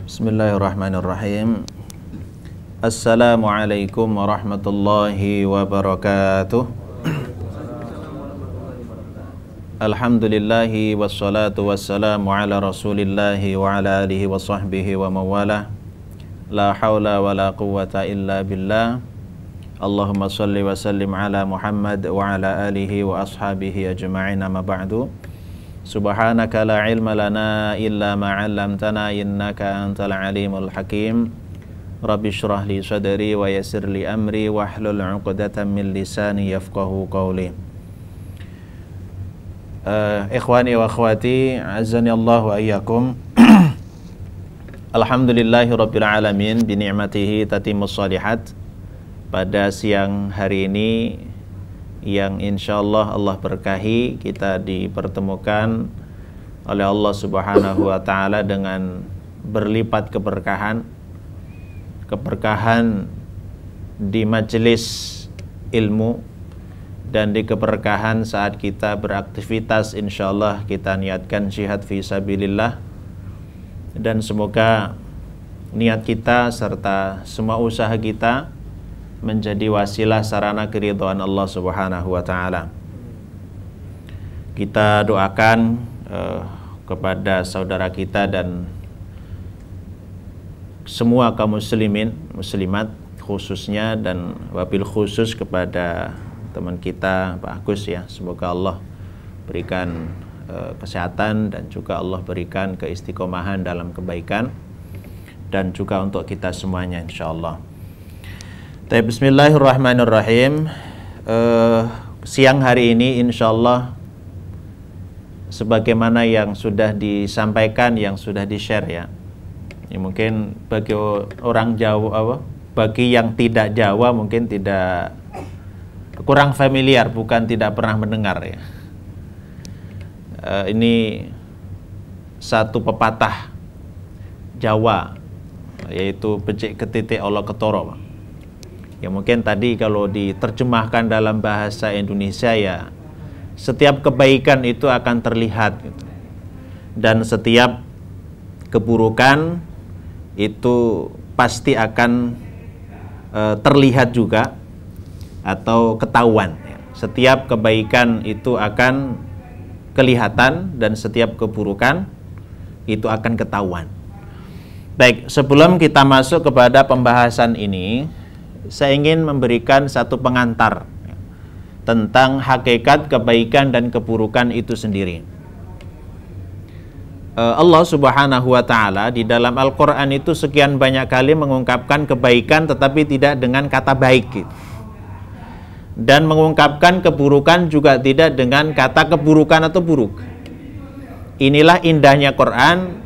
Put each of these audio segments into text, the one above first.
Bismillahirrahmanirrahim. Assalamualaikum warahmatullahi wabarakatuh. Alhamdulillahi wassalatu wassalamu ala rasulillahi wa ala alihi wa sahbihi wa mawalah. La hawla wa la quwwata illa billah. Allahumma salli wa sallim ala Muhammad wa ala alihi wa ashabihi ajma'in, amma ba'du. Subhanaka la ilma lana illa ma 'allamtana innaka antal alimul hakim. Rabbi shrah li sadri wa yassir li amri wahlul 'uqdatam min lisani yafqahu qawli. Ikhwani wa akhwati, azani Allah wa iyyakum. Alhamdulillahi rabbil alamin, bi ni'matihi tatimmus shalihat. Pada siang hari ini yang insyaallah Allah berkahi, kita dipertemukan oleh Allah Subhanahu wa ta'ala dengan berlipat keberkahan di majelis ilmu dan di keberkahan saat kita beraktivitas. Insyaallah kita niatkan jihad fi sabilillah, dan semoga niat kita serta semua usaha kita menjadi wasilah sarana keridhaan Allah Subhanahu wa ta'ala. Kita doakan kepada saudara kita dan semua kaum muslimin, muslimat khususnya, dan wabil khusus kepada teman kita Pak Agus ya. Semoga Allah berikan kesehatan dan juga Allah berikan keistiqomahan dalam kebaikan, dan juga untuk kita semuanya insyaallah. Bismillahirrahmanirrahim. Siang hari ini insyaallah sebagaimana yang sudah disampaikan, yang sudah di-share ya. Ini mungkin bagi orang Jawa, bagi yang tidak Jawa mungkin tidak, kurang familiar, bukan tidak pernah mendengar ya. Ini satu pepatah Jawa, yaitu becik ketitik Allah ketoro. Ya mungkin tadi kalau diterjemahkan dalam bahasa Indonesia ya, setiap kebaikan itu akan terlihat gitu. Dan setiap keburukan itu pasti akan terlihat juga atau ketahuan ya. Setiap kebaikan itu akan kelihatan dan setiap keburukan itu akan ketahuan. Baik, sebelum kita masuk kepada pembahasan ini, saya ingin memberikan satu pengantar ya, tentang hakikat kebaikan dan keburukan itu sendiri. Allah Subhanahu wa ta'ala di dalam Al-Quran itu sekian banyak kali mengungkapkan kebaikan tetapi tidak dengan kata baik gitu. Dan mengungkapkan keburukan juga tidak dengan kata keburukan atau buruk. Inilah indahnya Quran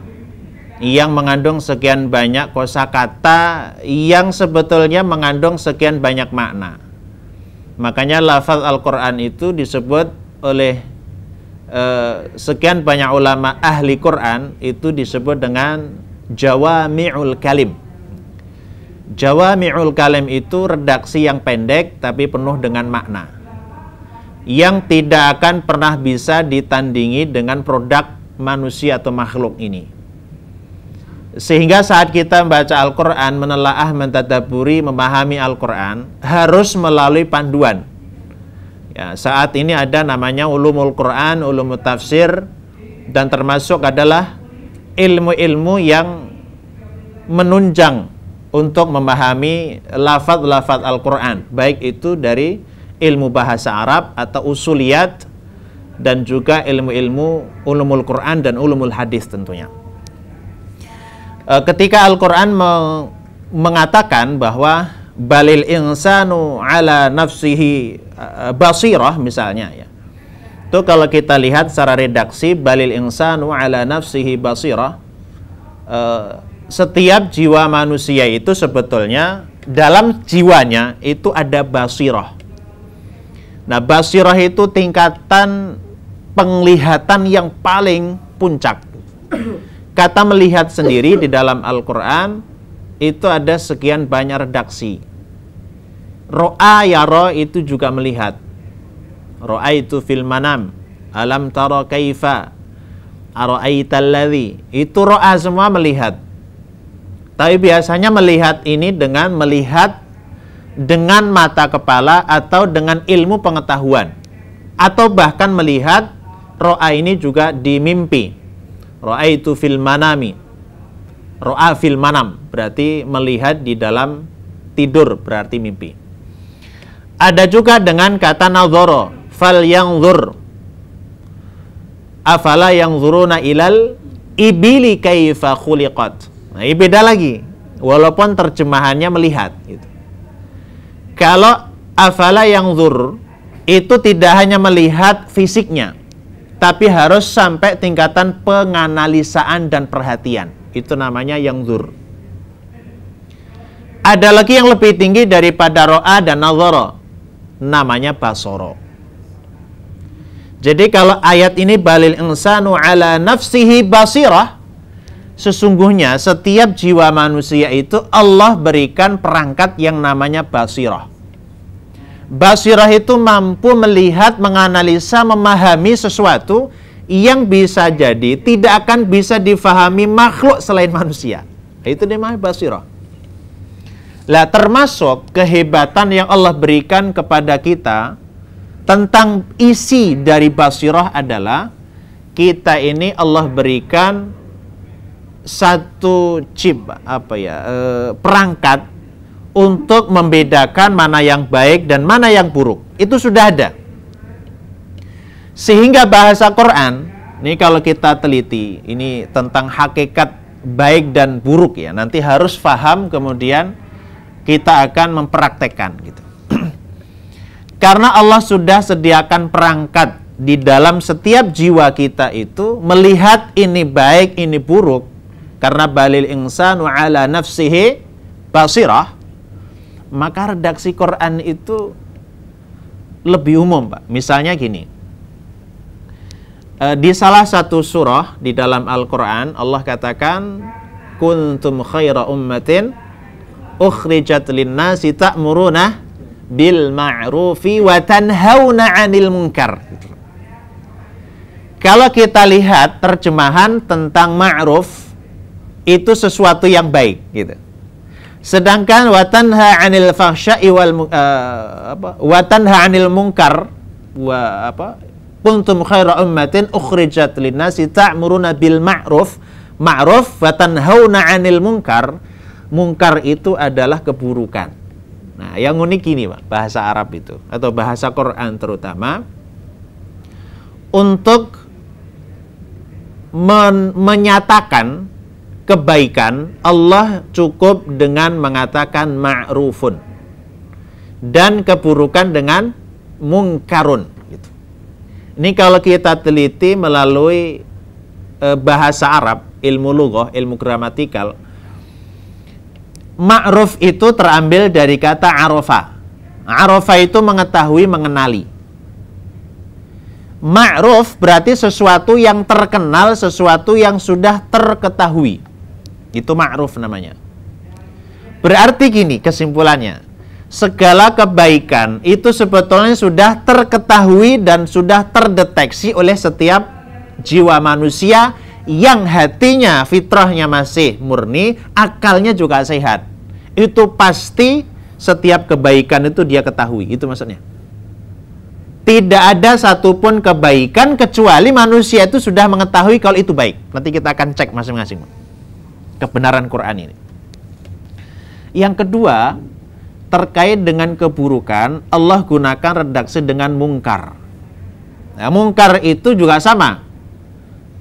yang mengandung sekian banyak kosakata yang sebetulnya mengandung sekian banyak makna. Makanya lafaz Al-Quran itu disebut oleh sekian banyak ulama ahli Quran itu disebut dengan Jawami'ul Kalim. Jawami'ul Kalim itu redaksi yang pendek tapi penuh dengan makna, yang tidak akan pernah bisa ditandingi dengan produk manusia atau makhluk ini. Sehingga saat kita membaca Al-Quran, menelaah, mentadabburi, memahami Al-Quran harus melalui panduan ya. Saat ini ada namanya ulumul Quran, ulumul tafsir, dan termasuk adalah ilmu-ilmu yang menunjang untuk memahami lafaz-lafaz Al-Quran, baik itu dari ilmu bahasa Arab atau usuliyat, dan juga ilmu-ilmu ulumul Quran dan ulumul hadis tentunya. Ketika Al-Quran mengatakan bahwa balil insanu ala nafsihi basirah misalnya ya, itu kalau kita lihat secara redaksi balil insanu ala nafsihi basirah, setiap jiwa manusia itu sebetulnya dalam jiwanya itu ada basirah. Nah, basirah itu tingkatan penglihatan yang paling puncak. Kata melihat sendiri di dalam Al-Quran itu ada sekian banyak redaksi. Ro'a yara itu juga melihat. Ro'a itu fil manam. Alam tara kaifa ara'aital ladzi, itu ro'a semua melihat. Tapi biasanya melihat ini dengan melihat dengan mata kepala atau dengan ilmu pengetahuan. Atau bahkan melihat ro'a ini juga di mimpi. Ro'a itu fil manami. Ro'a fil manam berarti melihat di dalam tidur, berarti mimpi. Ada juga dengan kata nadhara, fal yanzur. Afala yanzuruna ilal ibili kaifa khuliqat. Nah, ini beda lagi. Walaupun terjemahannya melihat gitu. Kalau afala yanzur itu tidak hanya melihat fisiknya, tapi harus sampai tingkatan penganalisaan dan perhatian. Itu namanya yanzur. Ada lagi yang lebih tinggi daripada ro'a dan nadhara, namanya basara. Jadi kalau ayat ini balil insanu ala nafsihi basirah, sesungguhnya setiap jiwa manusia itu Allah berikan perangkat yang namanya basirah. Basirah itu mampu melihat, menganalisa, memahami sesuatu yang bisa jadi tidak akan bisa difahami makhluk selain manusia. Itu namanya basirah. Lah, termasuk kehebatan yang Allah berikan kepada kita tentang isi dari basirah adalah kita ini Allah berikan satu chip, perangkat untuk membedakan mana yang baik dan mana yang buruk. Itu sudah ada. Sehingga bahasa Quran, ini kalau kita teliti, ini tentang hakikat baik dan buruk ya. Nanti harus paham, kemudian kita akan mempraktekkan gitu. Karena Allah sudah sediakan perangkat di dalam setiap jiwa kita itu melihat ini baik, ini buruk. Karena balil insanu ala nafsihi basirah, maka redaksi Quran itu lebih umum, Pak. Misalnya gini. Di salah satu surah di dalam Al-Quran, Allah katakan, kuntum khaira ummatin ukhrijat linnasi ta'muruna bil ma'rufi wa tanhauna 'anil munkar. Kalau kita lihat terjemahan tentang ma'ruf, itu sesuatu yang baik gitu. Sedangkan wa tanha 'anil fahsya'i wa tanha 'anil munkar kuntum khaira ummatin ukhrijat linnasi ta'muruna bil ma'ruf. Ma'ruf wa tanhauna 'anil munkar. Munkar itu adalah keburukan. Nah, yang unik ini, Pak, bahasa Arab itu atau bahasa Quran terutama untuk menyatakan kebaikan, Allah cukup dengan mengatakan ma'rufun, dan keburukan dengan mungkarun gitu. Ini kalau kita teliti melalui bahasa Arab, ilmu lughah, ilmu gramatikal, ma'ruf itu terambil dari kata arafa. Arafa itu mengetahui, mengenali. Ma'ruf berarti sesuatu yang terkenal, sesuatu yang sudah terketahui. Itu ma'ruf namanya. Berarti gini kesimpulannya. Segala kebaikan itu sebetulnya sudah terketahui dan sudah terdeteksi oleh setiap jiwa manusia yang hatinya, fitrahnya masih murni, akalnya juga sehat. Itu pasti setiap kebaikan itu dia ketahui. Itu maksudnya. Tidak ada satupun kebaikan kecuali manusia itu sudah mengetahui kalau itu baik. Nanti kita akan cek masing-masing kebenaran Quran ini. Yang kedua, terkait dengan keburukan, Allah gunakan redaksi dengan mungkar. Nah, mungkar itu juga sama.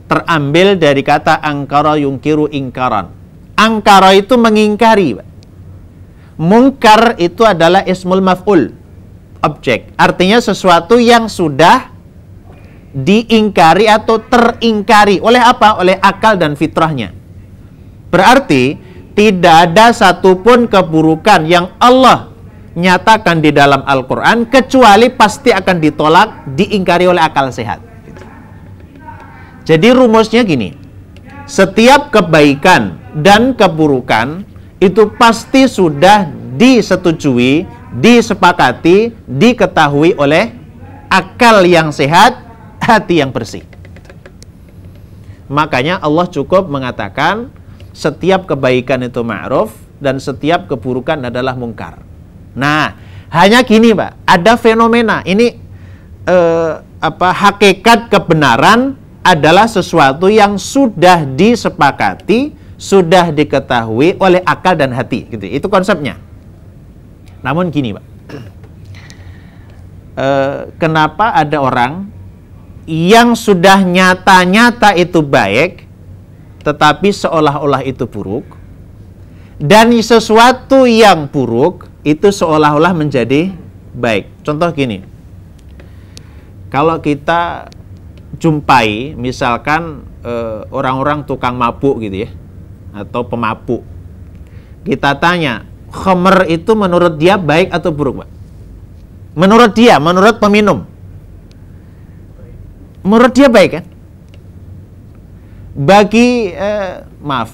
Terambil dari kata angkara yungkiru ingkaran. Angkara itu mengingkari. Mungkar itu adalah ismul maf'ul, objek. Artinya sesuatu yang sudah diingkari atau teringkari. Oleh apa? Oleh akal dan fitrahnya. Berarti tidak ada satupun keburukan yang Allah nyatakan di dalam Al-Quran kecuali pasti akan ditolak, diingkari oleh akal sehat. Jadi rumusnya gini, setiap kebaikan dan keburukan itu pasti sudah disetujui, disepakati, diketahui oleh akal yang sehat, hati yang bersih. Makanya Allah cukup mengatakan setiap kebaikan itu ma'ruf dan setiap keburukan adalah mungkar. Nah, hanya gini, Pak, ada fenomena ini hakikat kebenaran adalah sesuatu yang sudah disepakati, sudah diketahui oleh akal dan hati, gitu. Itu konsepnya. Namun gini, Pak, kenapa ada orang yang sudah nyata-nyata itu baik, tetapi seolah-olah itu buruk, dan sesuatu yang buruk itu seolah-olah menjadi baik. Contoh gini, kalau kita jumpai misalkan orang-orang tukang mabuk gitu ya, atau pemabuk, kita tanya, khamr itu menurut dia baik atau buruk, Pak? Menurut dia, menurut peminum, menurut dia baik kan? Bagi maaf,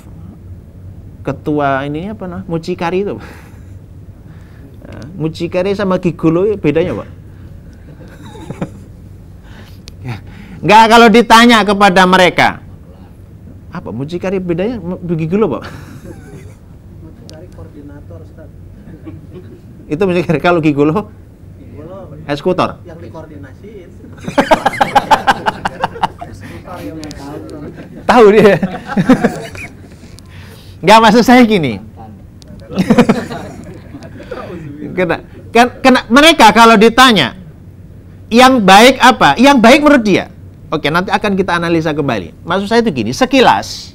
ketua ini apa nah, mucikari itu, mucikari sama gigolo bedanya, Pak? Enggak, kalau ditanya kepada mereka, apa mucikari bedanya gigolo, Pak? Mucikari koordinator, Ustaz. Itu mucikari. Kalau gigolo eksekutor. Yang dikoordinasiin. Tahu dia. Enggak, maksud saya gini. Kena mereka kalau ditanya yang baik apa? Yang baik menurut dia. Oke, nanti akan kita analisa kembali. Maksud saya itu gini, sekilas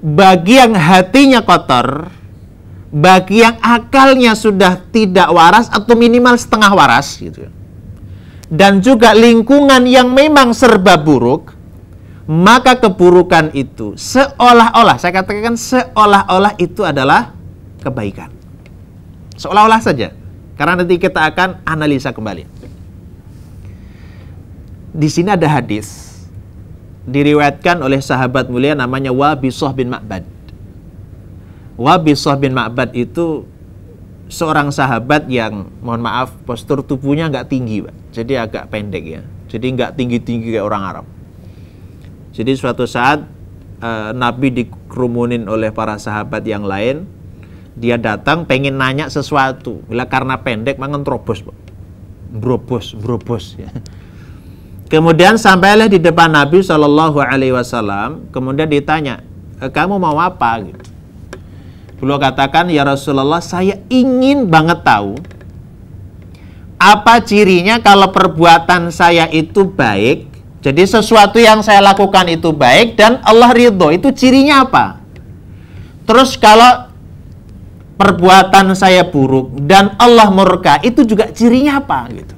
bagi yang hatinya kotor, bagi yang akalnya sudah tidak waras atau minimal setengah waras gitu, dan juga lingkungan yang memang serba buruk, maka keburukan itu seolah-olah, saya katakan seolah-olah itu adalah kebaikan. Seolah-olah saja, karena nanti kita akan analisa kembali. Di sini ada hadis diriwayatkan oleh sahabat mulia namanya Wabisah bin Ma'bad. Wabisah bin Ma'bad itu seorang sahabat yang, mohon maaf, postur tubuhnya nggak tinggi, Pak. Jadi agak pendek ya. Jadi nggak tinggi-tinggi kayak orang Arab. Jadi suatu saat Nabi dikerumunin oleh para sahabat yang lain. Dia datang pengen nanya sesuatu. Bila karena pendek, mangan terobos, Pak. Brobos ya. Kemudian sampailah di depan Nabi SAW. Kemudian ditanya, kamu mau apa? Gitu. Beliau katakan, ya Rasulullah, saya ingin banget tahu apa cirinya kalau perbuatan saya itu baik. Jadi sesuatu yang saya lakukan itu baik dan Allah ridho, itu cirinya apa? Terus kalau perbuatan saya buruk dan Allah murka, itu juga cirinya apa? Gitu.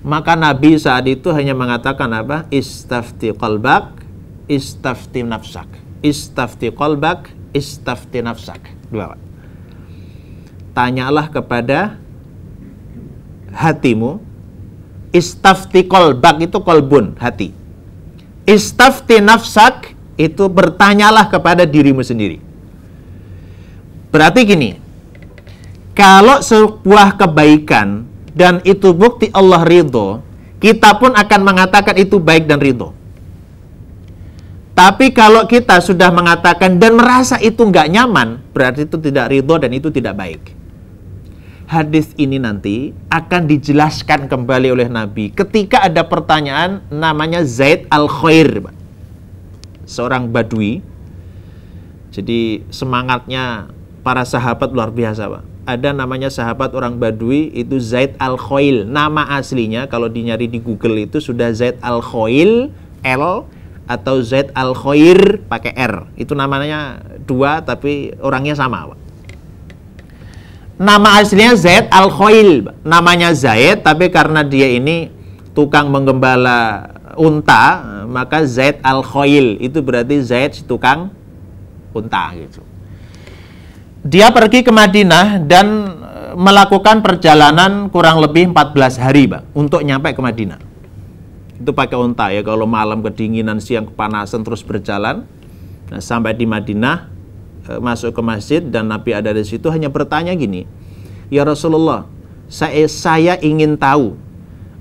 Maka Nabi saat itu hanya mengatakan apa? Istafti qalbak, istafti nafsak. Istafti qalbak, istafti nafsak. Dua, Pak. Tanyalah kepada hatimu. Istafti qalbak itu kolbun, hati. Istafti nafsak itu bertanyalah kepada dirimu sendiri. Berarti gini, kalau sebuah kebaikan dan itu bukti Allah ridho, kita pun akan mengatakan itu baik dan ridho. Tapi kalau kita sudah mengatakan dan merasa itu nggak nyaman, berarti itu tidak ridho dan itu tidak baik. Hadis ini nanti akan dijelaskan kembali oleh Nabi ketika ada pertanyaan namanya Zaid al-Khair, seorang badui. Jadi semangatnya para sahabat luar biasa, Pak. Ada namanya sahabat orang badui itu Zaid al-Khail. Nama aslinya kalau dinyari di Google itu sudah Zaid al-Khail L atau Zaid al-Khair pakai R. Itu namanya dua tapi orangnya sama, Pak. Nama aslinya Zaid al-Khail. Namanya Zaid tapi karena dia ini tukang menggembala unta, maka Zaid al-Khail itu berarti Zaid si tukang unta gitu. Dia pergi ke Madinah dan melakukan perjalanan kurang lebih 14 hari, Pak, untuk nyampe ke Madinah. Itu pakai unta ya, kalau malam kedinginan, siang kepanasan terus berjalan. Nah, sampai di Madinah, masuk ke masjid dan Nabi ada di situ hanya bertanya gini, ya Rasulullah, saya ingin tahu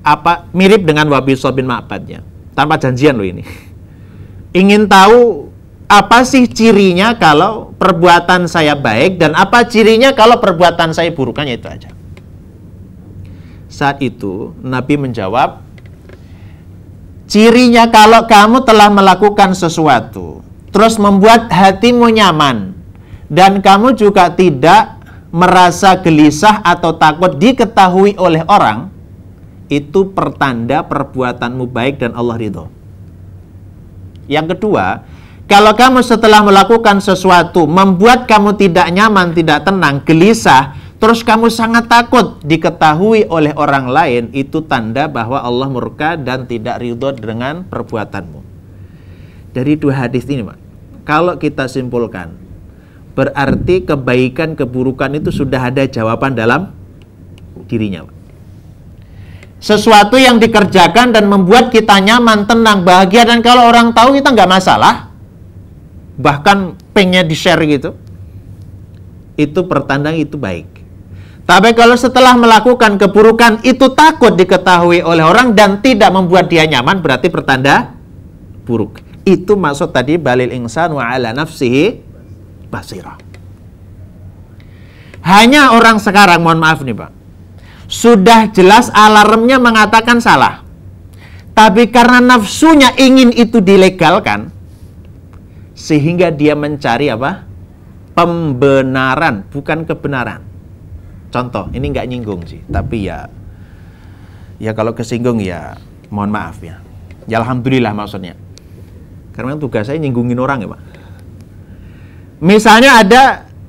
apa, mirip dengan Wabisah bin Ma'badnya, tanpa janjian loh ini. Ingin tahu apa sih cirinya kalau perbuatan saya baik dan apa cirinya kalau perbuatan saya buruk, hanya itu aja. Saat itu Nabi menjawab, cirinya kalau kamu telah melakukan sesuatu terus membuat hatimu nyaman dan kamu juga tidak merasa gelisah atau takut diketahui oleh orang, itu pertanda perbuatanmu baik dan Allah ridho. Yang kedua, kalau kamu setelah melakukan sesuatu membuat kamu tidak nyaman, tidak tenang, gelisah, terus kamu sangat takut diketahui oleh orang lain, itu tanda bahwa Allah murka dan tidak ridho dengan perbuatanmu. Dari dua hadis ini, Pak, kalau kita simpulkan, berarti kebaikan, keburukan itu sudah ada jawaban dalam dirinya, Pak. Sesuatu yang dikerjakan dan membuat kita nyaman, tenang, bahagia, dan kalau orang tahu kita nggak masalah, bahkan pengen di-share gitu, itu pertanda itu baik. Tapi kalau setelah melakukan keburukan itu takut diketahui oleh orang dan tidak membuat dia nyaman, berarti pertanda buruk. Itu maksud tadi balil insanu ala nafsihi basirah. Hanya orang sekarang, mohon maaf nih Pak, sudah jelas alarmnya mengatakan salah, tapi karena nafsunya ingin itu dilegalkan, sehingga dia mencari apa? Pembenaran, bukan kebenaran. Contoh, ini nggak nyinggung sih, tapi ya kalau kesinggung ya mohon maaf ya. Ya alhamdulillah maksudnya. Karena tugas saya nyinggungin orang ya Pak. Misalnya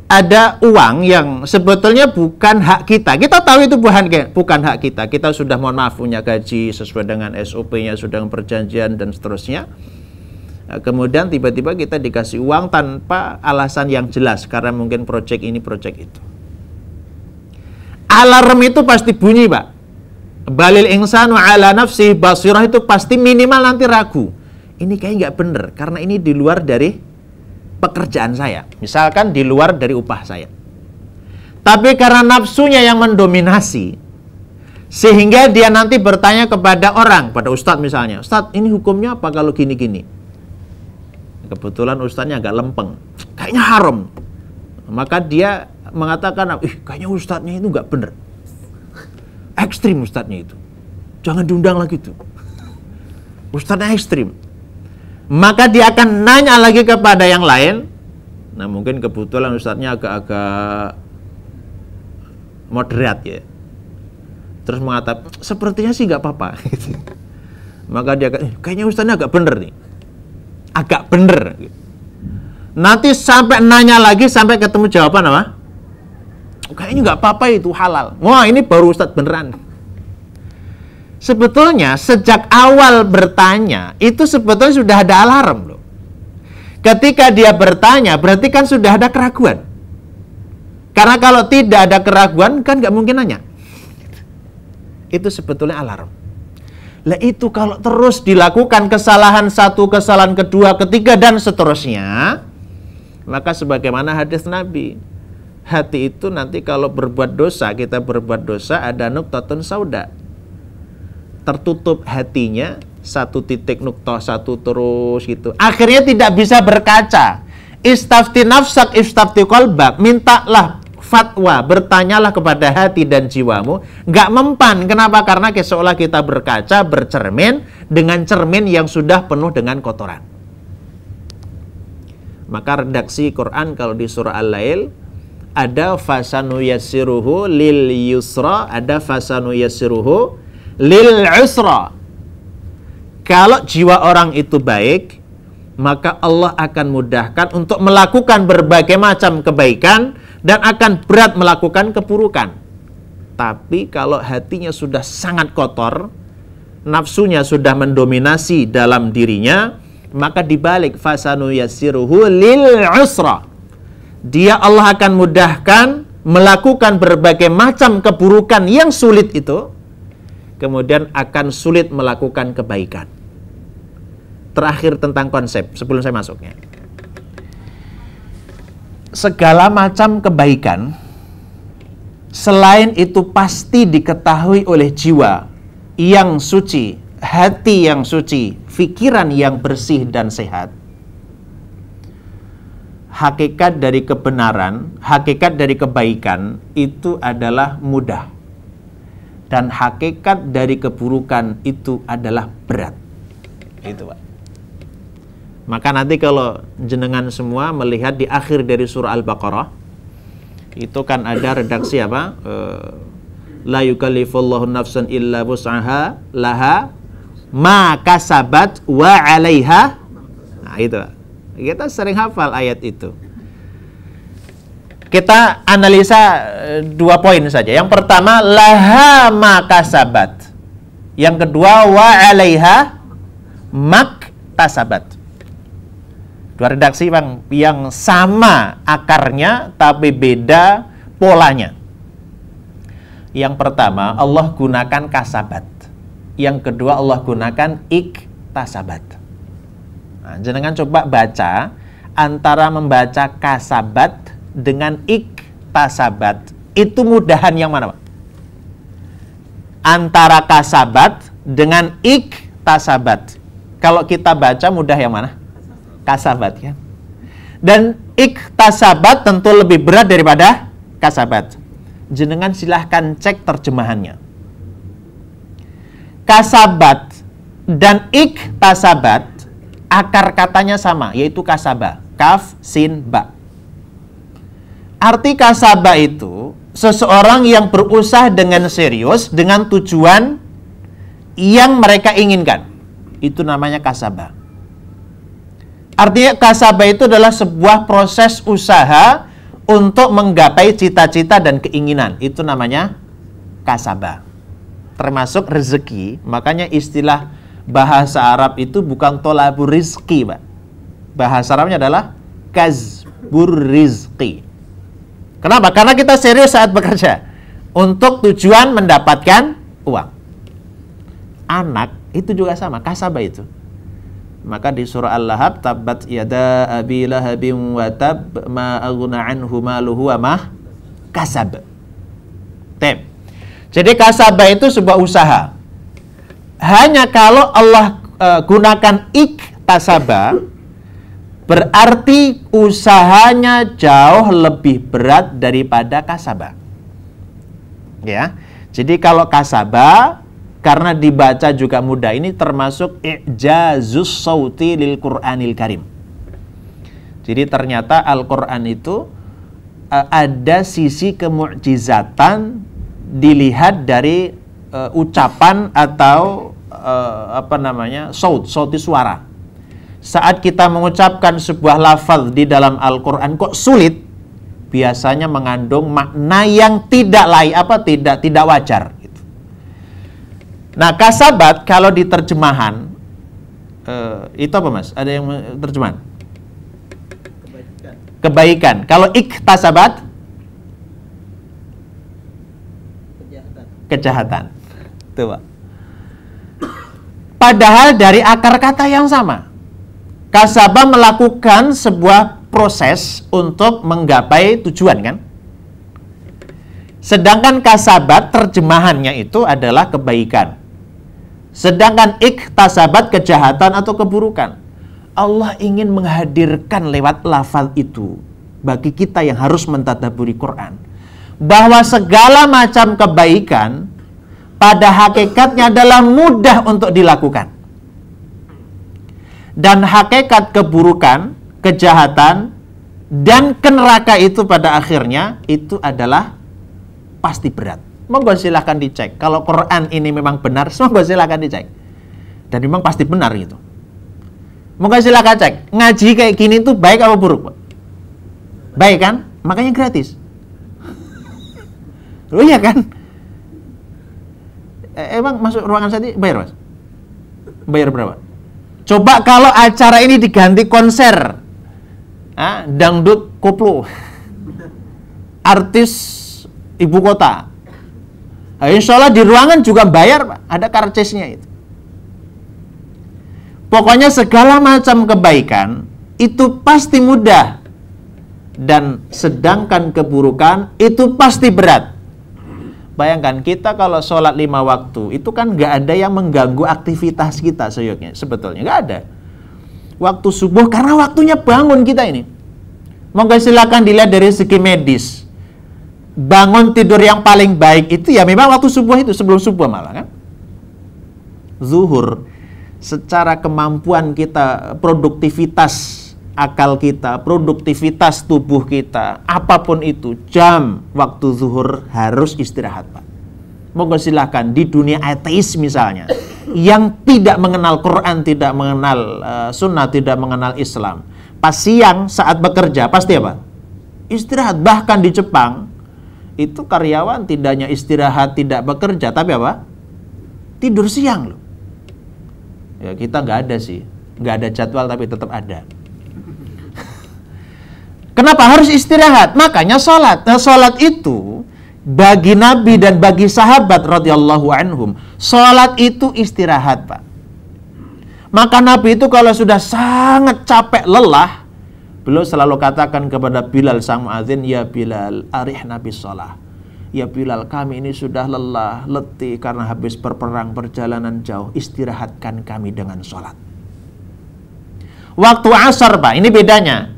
ada uang yang sebetulnya bukan hak kita. Kita tahu itu bukan hak kita. Kita sudah mohon maaf punya gaji sesuai dengan SOP-nya, sudah dengan perjanjian dan seterusnya. Kemudian tiba-tiba kita dikasih uang tanpa alasan yang jelas karena mungkin proyek ini, proyek itu. Alarm itu pasti bunyi, Pak. Balil insanu ala nafsi basirah itu pasti minimal nanti ragu. Ini kayak nggak bener karena ini di luar dari pekerjaan saya. Misalkan di luar dari upah saya. Tapi karena nafsunya yang mendominasi, sehingga dia nanti bertanya kepada orang, pada ustadz misalnya, Ustadz ini hukumnya apa kalau gini-gini? Kebetulan ustadznya agak lempeng, kayaknya haram. Maka dia mengatakan, kayaknya ustadznya itu nggak bener, ekstrim ustadznya itu, jangan diundang lagi tuh, ustadznya ekstrim. Maka dia akan nanya lagi kepada yang lain. Nah mungkin kebetulan ustadznya agak-agak moderat ya, terus mengatakan sepertinya sih nggak apa-apa. Maka dia kayaknya ustadznya agak bener nih, agak bener. Nanti sampai nanya lagi sampai ketemu jawaban apa? Kayaknya nggak apa-apa itu halal. Wah ini baru ustadz beneran. Sebetulnya sejak awal bertanya itu sebetulnya sudah ada alarm loh. Ketika dia bertanya berarti kan sudah ada keraguan. Karena kalau tidak ada keraguan kan nggak mungkin nanya. Itu sebetulnya alarm. Lah itu kalau terus dilakukan kesalahan satu, kesalahan kedua, ketiga dan seterusnya, maka sebagaimana hadis Nabi, hati itu nanti kalau berbuat dosa, kita berbuat dosa ada nuqtatun sauda. Tertutup hatinya, satu titik nuqtah, satu terus gitu. Akhirnya tidak bisa berkaca. Istafti nafsak, istafti qalbak, mintalah fatwa, bertanyalah kepada hati dan jiwamu. Nggak mempan. Kenapa? Karena seolah kita berkaca, bercermin dengan cermin yang sudah penuh dengan kotoran. Maka redaksi Quran kalau di surah Al-Lail ada fasanu yassiruhu lil yusra, ada fasanu yassiruhu lil usra. Kalau jiwa orang itu baik, maka Allah akan mudahkan untuk melakukan berbagai macam kebaikan dan akan berat melakukan keburukan. Tapi kalau hatinya sudah sangat kotor, nafsunya sudah mendominasi dalam dirinya, maka dibalik fasanu yassiruhu lil usra. Dia Allah akan mudahkan melakukan berbagai macam keburukan yang sulit itu, kemudian akan sulit melakukan kebaikan. Terakhir tentang konsep sebelum saya masuknya. Segala macam kebaikan selain itu pasti diketahui oleh jiwa yang suci, hati yang suci, pikiran yang bersih dan sehat. hakikat dari kebenaran, hakikat dari kebaikan itu adalah mudah. Dan hakikat dari keburukan itu adalah berat. Itu Pak. Maka nanti kalau jenengan semua melihat di akhir dari surah Al-Baqarah, itu kan ada redaksi apa? La yukallifullahu nafsan illa wus'aha laha ma kasabat wa 'alaiha. Nah, itu. Kita sering hafal ayat itu. Kita analisa 2 poin saja. Yang pertama, laha ma kasabat. Yang kedua, wa 'alaiha mak tasabat. 2 redaksi Bang yang sama akarnya tapi beda polanya. Yang pertama, Allah gunakan kasabat. Yang kedua, Allah gunakan iktasabat. Nah, jenengan coba baca antara membaca kasabat dengan iktasabat. Itu mudahan yang mana, Pak? Antara kasabat dengan iktasabat. Kalau kita baca mudah yang mana? Kasabat kan? Dan iktasabat tentu lebih berat daripada kasabat. Jenengan silahkan cek terjemahannya. Kasabat dan iktasabat akar katanya sama, yaitu kasaba, kaf, sin, ba. Arti kasaba itu seseorang yang berusaha dengan serius dengan tujuan yang mereka inginkan. Itu namanya kasaba. Artinya kasaba itu adalah sebuah proses usaha untuk menggapai cita-cita dan keinginan. Itu namanya kasaba. Termasuk rezeki. Makanya istilah bahasa Arab itu bukan tolabur rizki, Pak. Bahasa Arabnya adalah kazbur rizki. Kenapa? Karena kita serius saat bekerja untuk tujuan mendapatkan uang. Anak itu juga sama, kasaba itu. Maka di surah Al-Lahab, tabbat yada abi lahabin wa tab ma aghna anhu maluhu wa ma kasab. Jadi kasaba itu sebuah usaha. Hanya kalau Allah gunakan iktasaba, berarti usahanya jauh lebih berat daripada kasaba. Ya. Jadi kalau kasaba karena dibaca juga mudah, ini termasuk i'jazus sauti lil Qur'anil Karim. Jadi ternyata Al-Qur'an itu ada sisi kemu'jizatan dilihat dari ucapan atau sauti suara. Saat kita mengucapkan sebuah lafaz di dalam Al-Qur'an kok sulit, biasanya mengandung makna yang tidak tidak wajar. Nah, kasabat kalau di terjemahan itu apa, Mas? Ada yang terjemahan? Kebaikan. Kalau iktasabat? Kejahatan. Tuh, Pak. Padahal dari akar kata yang sama. Kasaba melakukan sebuah proses untuk menggapai tujuan, kan? Sedangkan kasabat terjemahannya itu adalah kebaikan. Sedangkan iktasabat kejahatan atau keburukan. Allah ingin menghadirkan lewat lafaz itu bagi kita yang harus mentadabburi Quran, bahwa segala macam kebaikan pada hakikatnya adalah mudah untuk dilakukan. Dan hakikat keburukan, kejahatan, dan neraka itu pada akhirnya itu adalah pasti berat. Monggo silahkan dicek. Kalau Quran ini memang benar, monggo silahkan dicek. Dan memang pasti benar gitu. Monggo silahkan cek. Ngaji kayak gini tuh baik apa buruk, Pak? Baik kan? Makanya gratis. Oh iya kan? Emang masuk ruangan saya bayar, Mas? Bayar berapa? Coba kalau acara ini diganti konser. Dangdut koplo. Artis ibu kota. Insya Allah di ruangan juga bayar, Pak. Ada karcisnya itu. Pokoknya segala macam kebaikan itu pasti mudah. Dan sedangkan keburukan itu pasti berat. Bayangkan kita kalau sholat 5 waktu, itu kan nggak ada yang mengganggu aktivitas kita sebetulnya. Nggak ada. Waktu subuh, karena waktunya bangun kita ini. Monggo silakan dilihat dari segi medis. Bangun tidur yang paling baik itu ya memang waktu subuh itu, sebelum subuh malah kan. Zuhur, secara kemampuan kita, produktivitas akal kita, produktivitas tubuh kita, apapun itu, jam waktu zuhur harus istirahat, Pak. Monggo silakan di dunia ateis misalnya, yang tidak mengenal Quran, tidak mengenal sunnah, tidak mengenal Islam, pas siang saat bekerja pasti apa? Istirahat. Bahkan di Jepang itu karyawan tidak hanya istirahat, tidak bekerja, tapi apa? Tidur siang loh. Ya kita nggak ada sih, nggak ada jadwal tapi tetap ada. Kenapa harus istirahat? Makanya sholat. Nah, sholat itu bagi Nabi dan bagi sahabat radhiyallahu anhum, sholat itu istirahat, Pak. Maka Nabi itu kalau sudah sangat capek, lelah, beliau selalu katakan kepada Bilal sang muadzin, ya Bilal, arihna bis shalah. Ya Bilal, kami ini sudah lelah, letih karena habis berperang, perjalanan jauh, istirahatkan kami dengan sholat. Waktu asar, Pak, ini bedanya.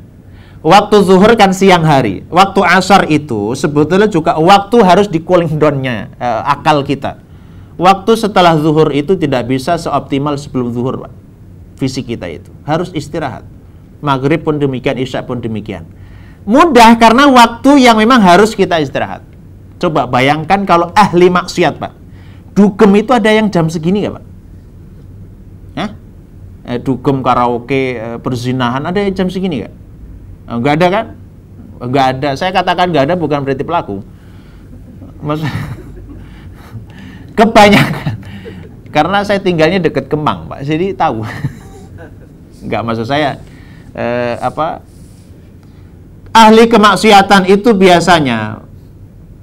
Waktu zuhur kan siang hari. Waktu asar itu sebetulnya juga waktu harus di cooling down-nya akal kita. Waktu setelah zuhur itu tidak bisa seoptimal sebelum zuhur, Pak. Fisik kita itu harus istirahat. Maghrib pun demikian, isya pun demikian. Mudah karena waktu yang memang harus kita istirahat. Coba bayangkan kalau ahli maksiat, Pak. Dugem itu ada yang jam segini nggak, Pak? Hah? Dugem, karaoke, perzinahan ada yang jam segini nggak? Nggak ada kan? Nggak ada. Saya katakan nggak ada bukan berarti pelaku. Kebanyakan. Karena saya tinggalnya dekat Kemang, Pak. Jadi tahu. Nggak, maksud saya ahli kemaksiatan itu biasanya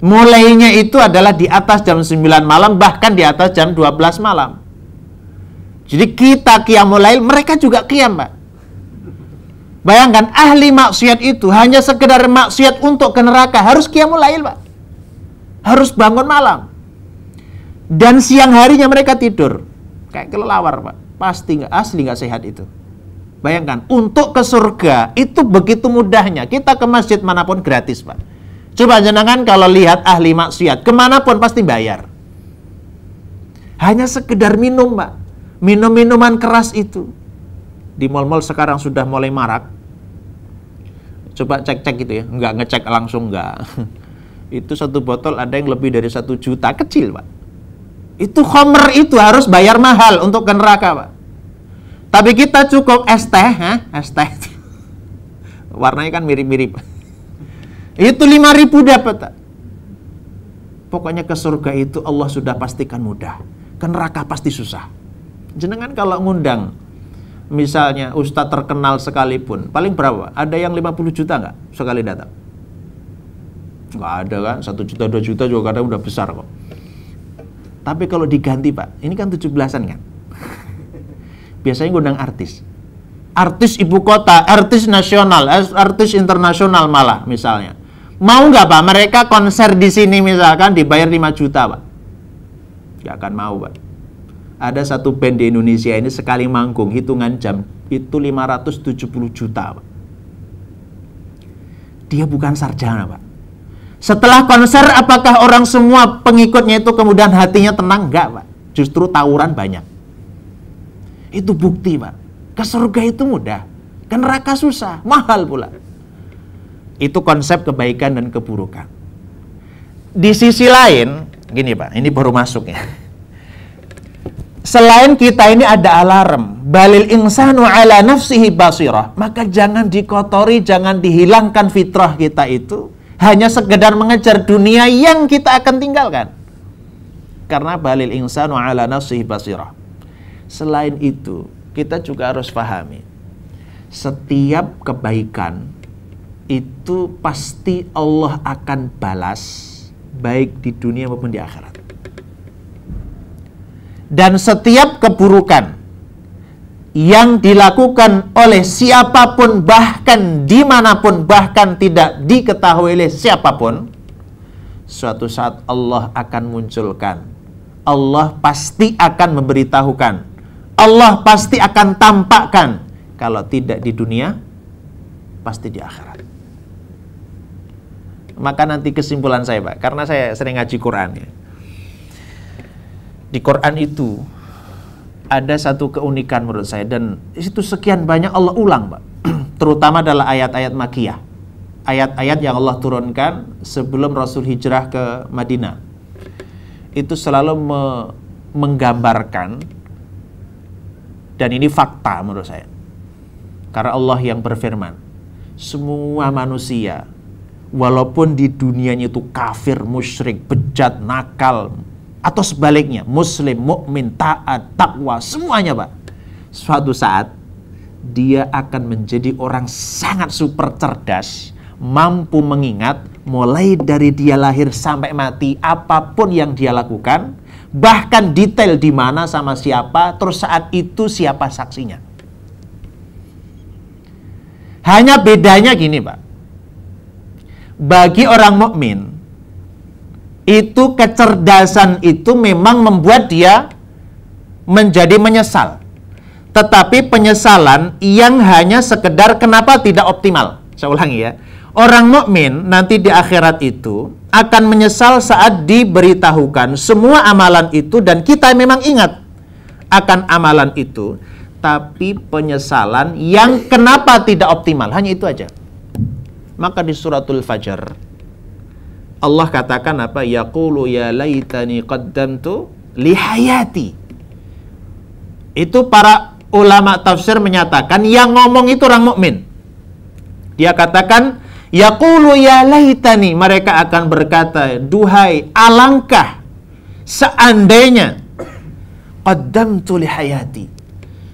mulainya itu adalah di atas jam 9 malam, bahkan di atas jam 12 malam. Jadi kita qiyamul lail, mereka juga qiyam, Pak. Bayangkan ahli maksiat itu hanya sekedar maksiat untuk ke neraka, harus qiyamul lail, Pak. Harus bangun malam. Dan siang harinya mereka tidur. Kayak kelelawar, Pak. Pasti asli nggak sehat itu. Bayangkan, untuk ke surga itu begitu mudahnya. Kita ke masjid manapun gratis, Pak. Coba jenengan kalau lihat ahli maksiat, kemanapun pasti bayar. Hanya sekedar minum, Pak. Minum-minuman keras itu. Di mal-mal sekarang sudah mulai marak. Coba cek-cek gitu ya. Enggak ngecek langsung, enggak. Itu satu botol ada yang lebih dari 1 juta. Kecil, Pak. Itu khamr itu harus bayar mahal untuk ke neraka, Pak. Tapi kita cukup es teh. Es teh. Warnanya kan mirip-mirip. Itu 5.000 dapat, tak? Pokoknya ke surga itu Allah sudah pastikan mudah. Ke neraka pasti susah. Jenengan kalau ngundang, misalnya ustadz terkenal sekalipun, paling berapa? Ada yang 50 juta nggak sekali datang? Nggak ada kan? 1 juta, 2 juta juga kadang udah besar kok. Tapi kalau diganti, Pak, ini kan 17-an kan? Biasanya ngundang artis. Artis ibu kota, artis nasional, artis internasional malah misalnya. Mau nggak, Pak? Mereka konser di sini misalkan dibayar 5 juta, Pak. Nggak akan mau, Pak. Ada satu band di Indonesia ini sekali manggung, hitungan jam, itu 570 juta, Pak. Dia bukan sarjana, Pak. Setelah konser, apakah orang semua pengikutnya itu kemudian hatinya tenang? Enggak, Pak. Justru tawuran banyak. Itu bukti, Pak. Ke surga itu mudah. Ke neraka susah, mahal pula. Itu konsep kebaikan dan keburukan. Di sisi lain, gini, Pak, ini baru masuk ya. Selain kita ini ada alarm, balil insanu ala nafsihi basirah, maka jangan dikotori, jangan dihilangkan fitrah kita itu hanya sekedar mengejar dunia yang kita akan tinggalkan. Karena balil insanu ala nafsihi basirah. Selain itu, kita juga harus pahami, setiap kebaikan itu pasti Allah akan balas, baik di dunia maupun di akhirat. Dan setiap keburukan yang dilakukan oleh siapapun, bahkan dimanapun, bahkan tidak diketahui oleh siapapun, suatu saat Allah akan munculkan. Allah pasti akan memberitahukan. Allah pasti akan tampakkan. Kalau tidak di dunia, pasti di akhirat. Maka nanti kesimpulan saya, Pak, karena saya sering ngaji Quran ya. Di Quran itu ada satu keunikan menurut saya, dan itu sekian banyak Allah ulang, Pak. Terutama adalah ayat-ayat Makkiyah. Ayat-ayat yang Allah turunkan sebelum Rasul hijrah ke Madinah. Itu selalu menggambarkan, dan ini fakta menurut saya. Karena Allah yang berfirman, semua manusia, walaupun di dunianya itu kafir, musyrik, bejat, nakal, atau sebaliknya, muslim, mukmin, taat, takwa, semuanya, Pak, suatu saat dia akan menjadi orang sangat super cerdas, mampu mengingat mulai dari dia lahir sampai mati, apapun yang dia lakukan, bahkan detail di mana sama siapa, terus saat itu siapa saksinya. Hanya bedanya gini, Pak. Bagi orang mukmin, itu kecerdasan itu memang membuat dia menjadi menyesal. Tetapi penyesalan yang hanya sekedar kenapa tidak optimal. Saya ulangi ya. Orang mukmin nanti di akhirat itu akan menyesal saat diberitahukan semua amalan itu, dan kita memang ingat akan amalan itu, tapi penyesalan yang kenapa tidak optimal, hanya itu aja. Maka di suratul Fajr Allah katakan apa? Yaqulu ya laitani qaddamtu li hayati. Itu para ulama tafsir menyatakan yang ngomong itu orang mukmin. Dia katakan yaqulu ya laitani, mereka akan berkata, duhai alangkah seandainya qaddamtu li hayati,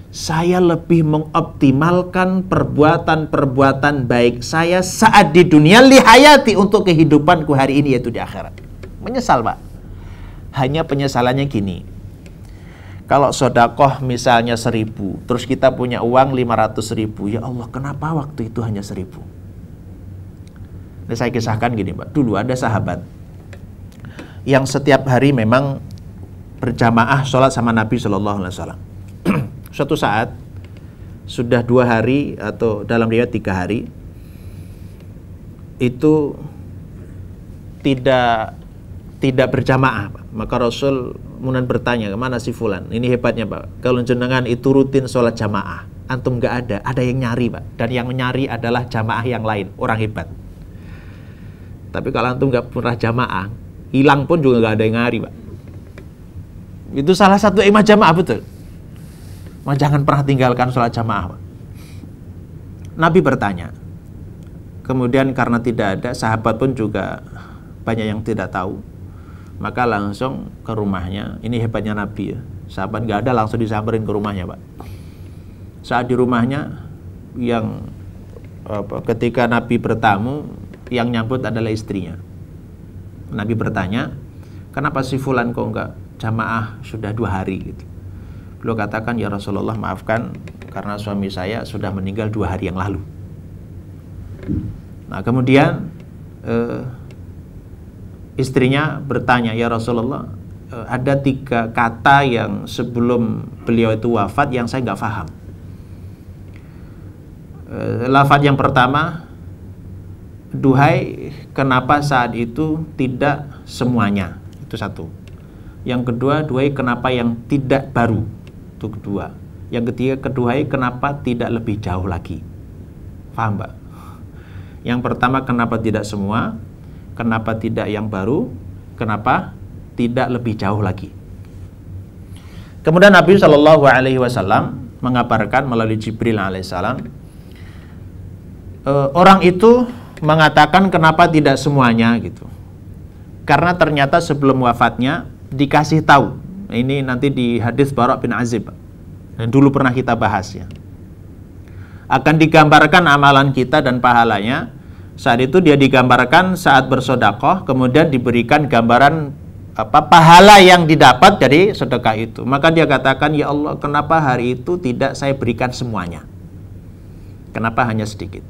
saya lebih mengoptimalkan perbuatan-perbuatan baik saya saat di dunia, lihayati, untuk kehidupanku hari ini, yaitu di akhirat. Menyesal, Pak. Hanya penyesalannya gini. Kalau sodakoh misalnya 1.000, terus kita punya uang 500.000, ya Allah, kenapa waktu itu hanya 1.000? Ini saya kisahkan gini, Pak. Dulu ada sahabat yang setiap hari memang berjamaah sholat sama Nabi SAW. Suatu saat sudah 2 hari atau dalam riwayat 3 hari itu tidak berjamaah, Pak. Maka Rasul kemudian bertanya, kemana si fulan? Ini hebatnya, Pak, kalau jenengan itu rutin sholat jamaah, antum nggak ada yang nyari, Pak, dan yang nyari adalah jamaah yang lain, orang hebat. Tapi kalau antum nggak pernah jamaah, hilang pun juga nggak ada yang nyari, Pak. Itu salah satu imam jamaah, betul. Jangan pernah tinggalkan sholat jamaah, Pak. Nabi bertanya. Kemudian karena tidak ada, sahabat pun juga banyak yang tidak tahu. Maka langsung ke rumahnya. Ini hebatnya Nabi ya. Sahabat nggak ada, langsung disamperin ke rumahnya, Pak. Saat di rumahnya, ketika Nabi bertamu, yang nyambut adalah istrinya. Nabi bertanya, kenapa si fulan kok nggak jamaah sudah 2 hari gitu? Beliau katakan, ya Rasulullah, maafkan karena suami saya sudah meninggal 2 hari yang lalu. Nah kemudian istrinya bertanya, ya Rasulullah, ada 3 kata yang sebelum beliau itu wafat yang saya nggak paham. Lafaz yang pertama, duhai, kenapa saat itu tidak semuanya? Itu satu. Yang kedua, duhai, kenapa yang tidak baru? Itu kedua. Yang ketiga, keduhai, kenapa tidak lebih jauh lagi? Paham, Mbak? Yang pertama, kenapa tidak semua? Kenapa tidak yang baru? Kenapa tidak lebih jauh lagi? Kemudian Nabi SAW mengabarkan melalui Jibril alaihissalam, orang itu mengatakan kenapa tidak semuanya gitu. Karena ternyata sebelum wafatnya dikasih tahu. Ini nanti di hadis Bara' bin Azib, dan dulu pernah kita bahas ya. Akan digambarkan amalan kita dan pahalanya. Saat itu dia digambarkan saat bersedekah, kemudian diberikan gambaran pahala yang didapat dari sedekah itu. Maka dia katakan, ya Allah, kenapa hari itu tidak saya berikan semuanya? Kenapa hanya sedikit?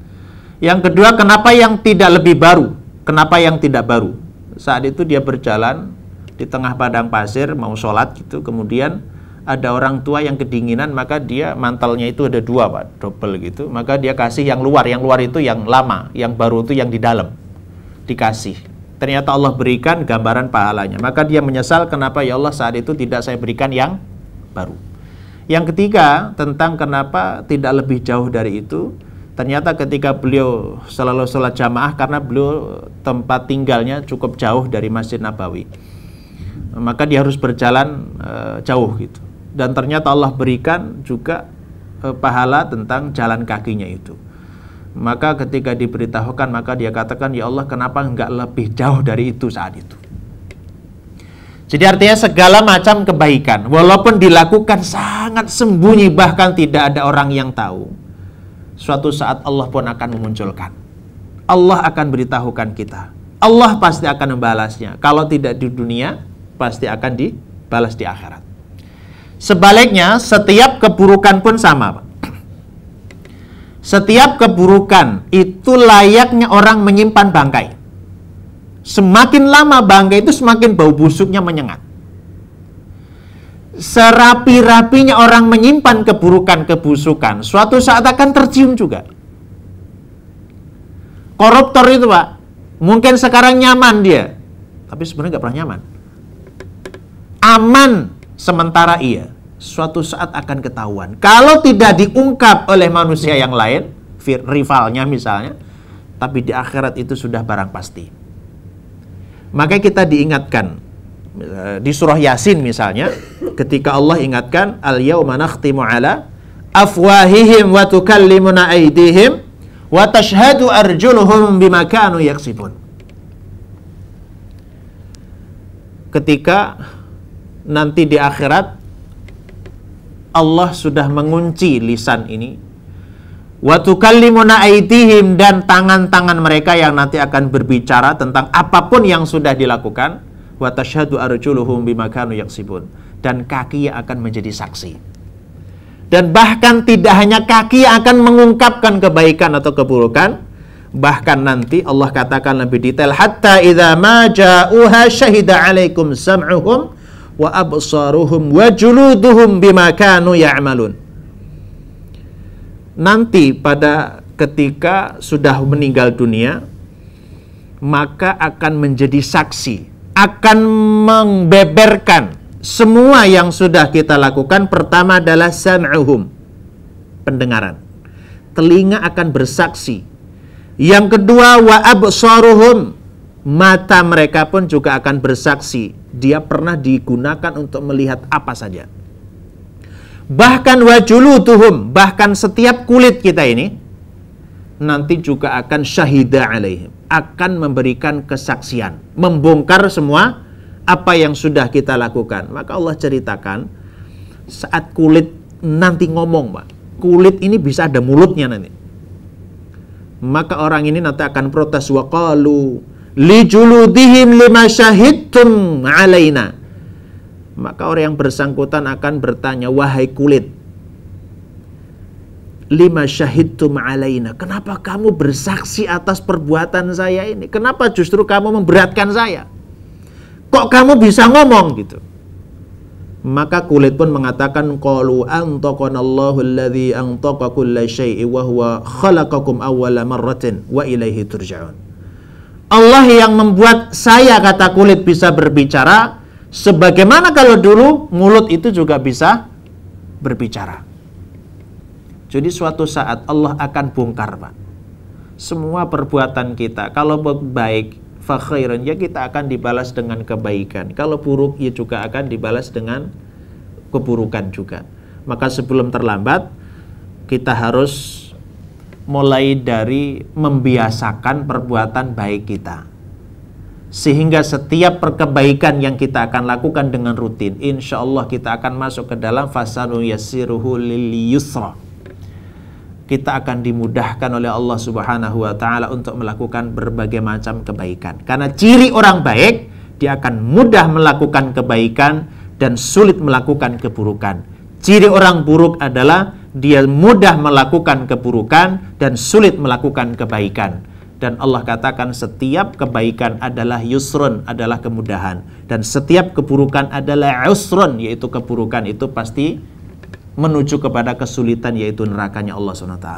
Yang kedua, kenapa yang tidak lebih baru? Kenapa yang tidak baru? Saat itu dia berjalan di tengah padang pasir, mau sholat gitu, kemudian ada orang tua yang kedinginan, maka dia mantalnya itu ada 2, Pak, double gitu, maka dia kasih yang luar itu yang lama, yang baru itu yang di dalam. dikasih. Ternyata Allah berikan gambaran pahalanya. Maka dia menyesal, kenapa ya Allah saat itu tidak saya berikan yang baru. Yang ketiga, tentang kenapa tidak lebih jauh dari itu. Ternyata ketika beliau selalu sholat jamaah, karena beliau tempat tinggalnya cukup jauh dari Masjid Nabawi, maka dia harus berjalan jauh gitu. Dan ternyata Allah berikan juga pahala tentang jalan kakinya itu. Maka ketika diberitahukan, maka dia katakan, ya Allah kenapa enggak lebih jauh dari itu saat itu. Jadi artinya segala macam kebaikan, walaupun dilakukan sangat sembunyi, bahkan tidak ada orang yang tahu, suatu saat Allah pun akan memunculkan. Allah akan beritahukan kita. Allah pasti akan membalasnya. Kalau tidak di dunia, pasti akan dibalas di akhirat. Sebaliknya, setiap keburukan pun sama, Pak. Setiap keburukan itu layaknya orang menyimpan bangkai. Semakin lama bangkai itu semakin bau busuknya menyengat. Serapi-rapinya orang menyimpan keburukan, kebusukan, suatu saat akan tercium juga. Koruptor itu, Pak, mungkin sekarang nyaman dia, tapi sebenarnya nggak pernah nyaman. Aman sementara iya, suatu saat akan ketahuan. Kalau tidak diungkap oleh manusia yang lain, rivalnya misalnya, tapi di akhirat itu sudah barang pasti. Maka kita diingatkan di surah Yasin misalnya, ketika Allah ingatkan, al-yauma nakhtimu ala afwahihim wa tukallimuna aydihim wa tashhadu arjuluhum bima kanu yaksibun. Ketika nanti di akhirat Allah sudah mengunci lisan ini, wa tukallimuna aydihim, dan tangan-tangan mereka yang nanti akan berbicara tentang apapun yang sudah dilakukan, wa tashhadu arjuluhum bima kanu yaksibun, dan kaki yang akan menjadi saksi. Dan bahkan tidak hanya kaki yang akan mengungkapkan kebaikan atau keburukan, bahkan nanti Allah katakan lebih detail, hatta idza ma ja'uha syahida 'alaikum sam'uhum wa absaruhum wa juluduhum bima kanu ya'malun. Nanti pada ketika sudah meninggal dunia, maka akan menjadi saksi, akan membeberkan semua yang sudah kita lakukan. Pertama adalah sam'uhum, pendengaran, telinga akan bersaksi. Yang kedua wa absaruhum, mata mereka pun juga akan bersaksi, dia pernah digunakan untuk melihat apa saja. Bahkan wajuluduhum, bahkan setiap kulit kita ini nanti juga akan syahida alaihim, akan memberikan kesaksian, membongkar semua apa yang sudah kita lakukan. Maka Allah ceritakan, saat kulit nanti ngomong, Pak, kulit ini bisa ada mulutnya nanti. Maka orang ini nanti akan protes, wa qalu li juludihim lima syahidtum alaina. Maka orang yang bersangkutan akan bertanya, wahai kulit, lima syahidtum alaina, kenapa kamu bersaksi atas perbuatan saya ini? Kenapa justru kamu memberatkan saya? Kok kamu bisa ngomong gitu? Maka kulit pun mengatakan, qalu antaqanallahu alladzi antaqa kulla syai'in wa huwa khalaqakum awwala marratin wa ilaihi turja'un. Allah yang membuat saya, kata kulit, bisa berbicara, sebagaimana kalau dulu mulut itu juga bisa berbicara. Jadi suatu saat Allah akan bongkar, Pak, semua perbuatan kita. Kalau baik, fa khairan, ya kita akan dibalas dengan kebaikan. Kalau buruk, ya juga akan dibalas dengan keburukan juga. Maka sebelum terlambat, kita harus mulai dari membiasakan perbuatan baik kita, sehingga setiap kebaikan yang kita akan lakukan dengan rutin, insya Allah kita akan masuk ke dalam fasanu yassiruhu lil yusra. Kita akan dimudahkan oleh Allah Subhanahu wa ta'ala untuk melakukan berbagai macam kebaikan. Karena ciri orang baik, dia akan mudah melakukan kebaikan dan sulit melakukan keburukan. Ciri orang buruk adalah dia mudah melakukan keburukan dan sulit melakukan kebaikan. Dan Allah katakan setiap kebaikan adalah yusrun, adalah kemudahan. Dan setiap keburukan adalah usrun, yaitu keburukan itu pasti menuju kepada kesulitan, yaitu nerakanya Allah SWT.